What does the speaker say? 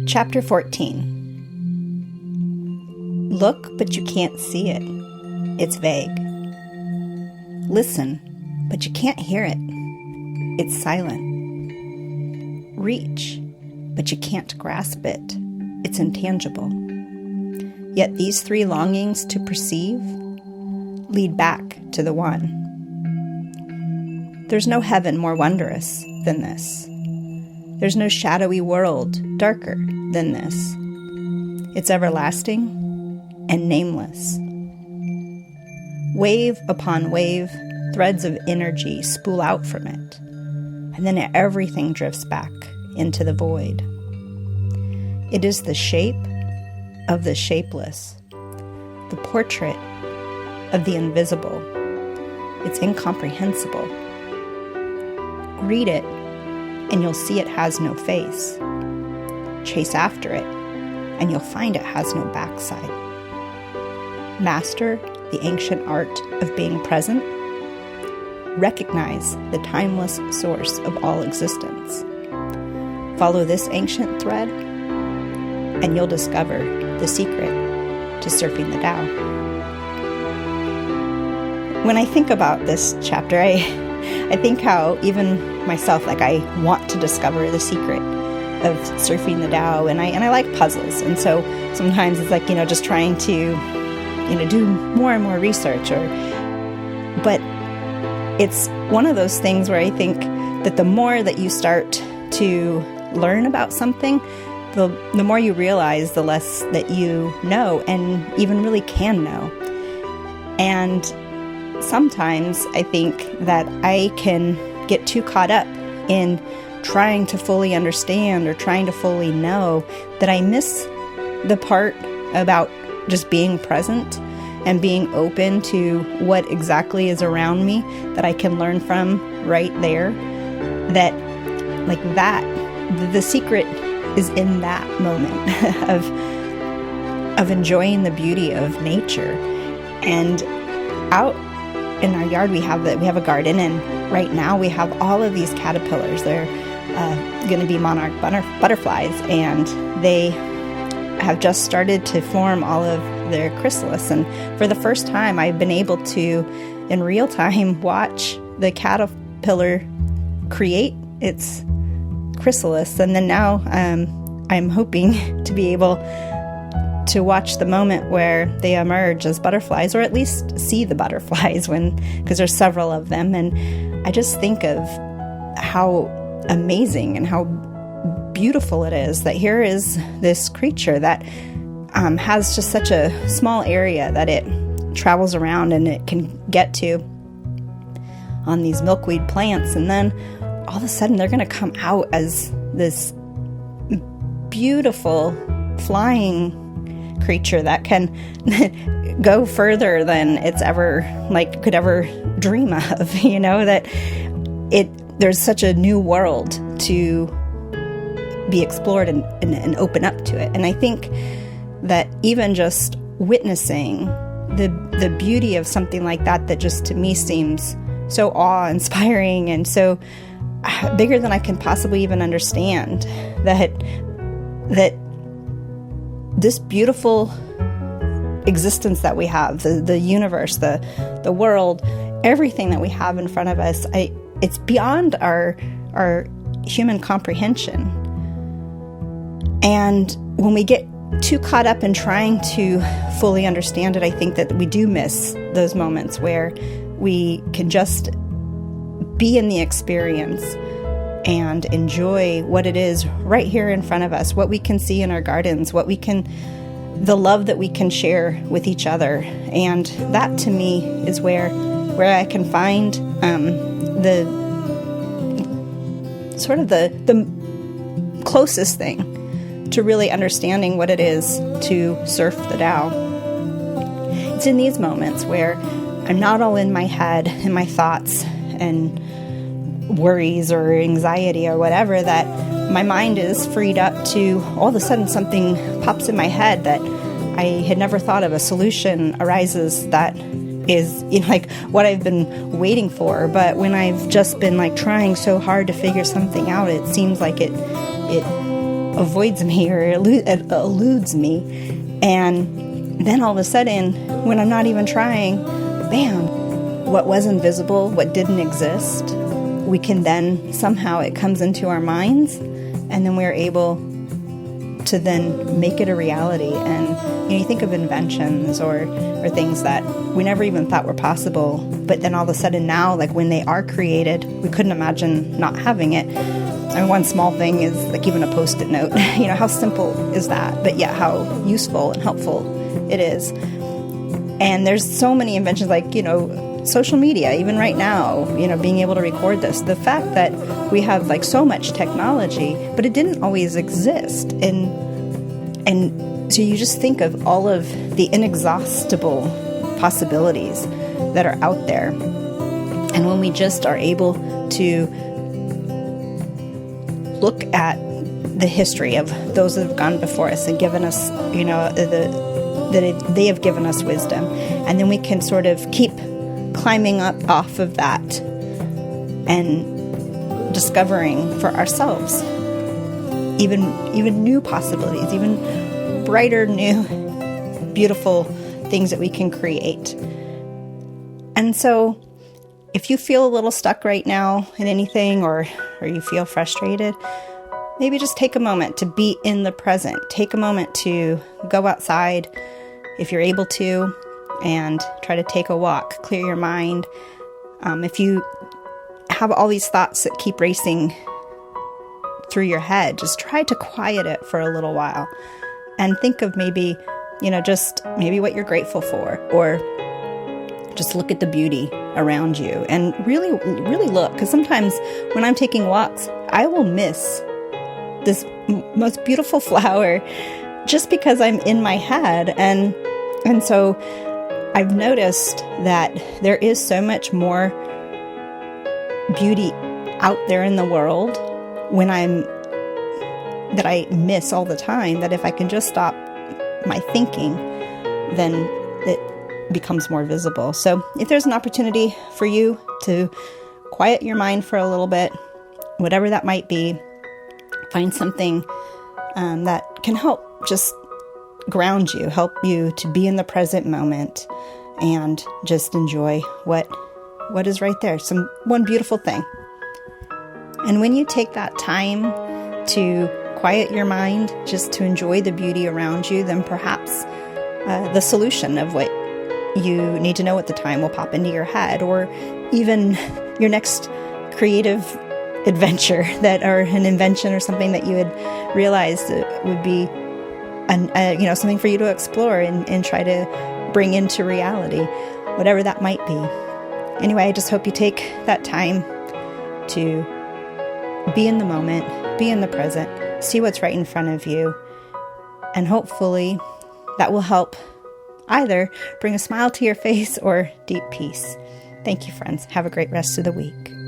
Chapter 14. Look, but you can't see it. It's vague. Listen, but you can't hear it. It's silent. Reach, but you can't grasp it. It's intangible. Yet these three longings to perceive lead back to the one. There's no heaven more wondrous than this. There's no shadowy world darker than this. It's everlasting and nameless. Wave upon wave, threads of energy spool out from it, and then everything drifts back into the void. It is the shape of the shapeless, the portrait of the invisible. It's incomprehensible. Read it, and you'll see it has no face. Chase after it, and you'll find it has no backside. Master the ancient art of being present. Recognize the timeless source of all existence. Follow this ancient thread, and you'll discover the secret to surfing the Tao. When I think about this chapter, I think how even myself, I want to discover the secret of surfing the Tao, and I like puzzles, and so sometimes it's just trying to do more and more research, but it's one of those things where I think that the more that you start to learn about something, the more you realize the less that you know and even really can know. And sometimes I think that I can get too caught up in trying to fully understand or trying to fully know that I miss the part about just being present and being open to what exactly is around me that I can learn from right there. The secret is in that moment of enjoying the beauty of nature. And out in our yard we have a garden, and right now we have all of these caterpillars. They're going to be monarch butterflies, and they have just started to form all of their chrysalis. And for the first time, I've been able to, in real time, watch the caterpillar create its chrysalis. And then now I'm hoping to be able to watch the moment where they emerge as butterflies, or at least see the butterflies because there's several of them. And I just think of how amazing and how beautiful it is that here is this creature that has just such a small area that it travels around and it can get to on these milkweed plants, and then all of a sudden they're going to come out as this beautiful flying creature that can go further than it's ever could ever dream of. That there's such a new world to be explored and open up to it. And I think that even just witnessing the beauty of something like that just to me seems so awe-inspiring and so bigger than I can possibly even understand, that this beautiful existence that we have, the universe, the world, everything that we have in front of us, it's beyond our human comprehension. And when we get too caught up in trying to fully understand it, I think that we do miss those moments where we can just be in the experience and enjoy what it is right here in front of us, what we can see in our gardens, the love that we can share with each other. And that to me is where I can find the closest thing to really understanding what it is to surf the Tao. It's in these moments where I'm not all in my head and my thoughts and worries or anxiety or whatever, that my mind is freed up to all of a sudden something pops in my head that I had never thought of. A solution arises that is what I've been waiting for. But when I've just been trying so hard to figure something out, it seems like it avoids me or eludes me. And then all of a sudden, when I'm not even trying, bam, what was invisible, what didn't exist, we can then, somehow it comes into our minds, and then we're able to then make it a reality. And you think of inventions or things that we never even thought were possible, but then all of a sudden now, like when they are created, we couldn't imagine not having it. I mean, one small thing is like even a Post-it note. How simple is that? But yet how useful and helpful it is. And there's so many inventions, like, social media, even right now, being able to record this. The fact that we have like so much technology, but it didn't always exist. And so you just think of all of the inexhaustible possibilities that are out there. And when we just are able to look at the history of those that have gone before us and given us, they have given us wisdom. And then we can sort of keep climbing up off of that and discovering for ourselves even new possibilities, even brighter, new, beautiful things that we can create. And so if you feel a little stuck right now in anything, or you feel frustrated, maybe just take a moment to be in the present. Take a moment to go outside if you're able to, and try to take a walk, clear your mind. If you have all these thoughts that keep racing through your head, just try to quiet it for a little while and think of maybe, just maybe what you're grateful for, or just look at the beauty around you and really, really look. Because sometimes when I'm taking walks, I will miss this most beautiful flower just because I'm in my head. And so I've noticed that there is so much more beauty out there in the world that I miss all the time, that if I can just stop my thinking, then it becomes more visible. So if there's an opportunity for you to quiet your mind for a little bit, whatever that might be, find something that can help just ground you, help you to be in the present moment and just enjoy what is right there. One beautiful thing. And when you take that time to quiet your mind, just to enjoy the beauty around you, then perhaps the solution of what you need to know at the time will pop into your head, or even your next creative adventure or an invention or something that you had realized would be something for you to explore and try to bring into reality, whatever that might be. Anyway, I just hope you take that time to be in the moment, be in the present, see what's right in front of you, and hopefully that will help either bring a smile to your face or deep peace. Thank you, friends. Have a great rest of the week.